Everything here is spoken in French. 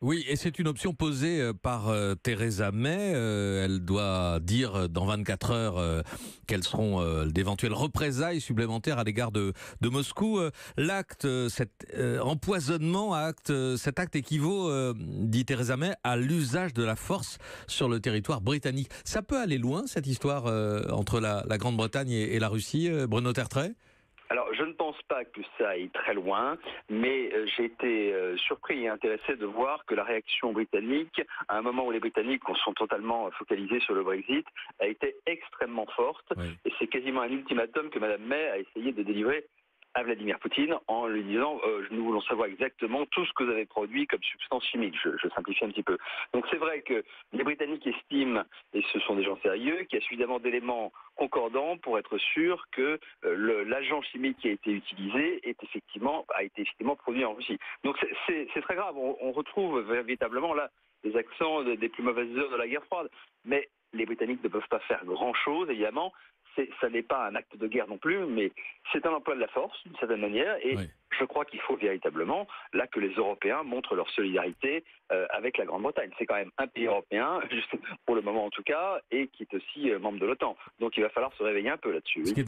Oui, et c'est une option posée par Theresa May. Elle doit dire dans 24 heures quelles seront d'éventuelles représailles supplémentaires à l'égard de Moscou. L'acte, cet empoisonnement, cet acte équivaut, dit Theresa May, à l'usage de la force sur le territoire britannique. Ça peut aller loin, cette histoire entre la Grande-Bretagne et la Russie, Bruno Tertrais? Alors, je ne pense pas que ça aille très loin, mais j'ai été surpris et intéressé de voir que la réaction britannique, à un moment où les Britanniques sont totalement focalisés sur le Brexit, a été extrêmement forte. Oui. Et c'est quasiment un ultimatum que Mme May a essayé de délivrer à Vladimir Poutine en lui disant nous voulons savoir exactement tout ce que vous avez produit comme substance chimique. Je simplifie un petit peu. Donc c'est vrai que les Britanniques estiment, et ce sont des gens sérieux, qu'il y a suffisamment d'éléments concordants pour être sûr que l'agent chimique qui a été utilisé a été effectivement produit en Russie. Donc c'est très grave. On retrouve véritablement là les accents des plus mauvaises heures de la guerre froide. Mais les Britanniques ne peuvent pas faire grand-chose, évidemment. Ça n'est pas un acte de guerre non plus, mais c'est un emploi de la force, d'une certaine manière, et Oui. je crois qu'il faut véritablement, là, que les Européens montrent leur solidarité avec la Grande-Bretagne. C'est quand même un pays européen, juste pour le moment en tout cas, et qui est aussi membre de l'OTAN. Donc il va falloir se réveiller un peu là-dessus. Ce Oui. qui est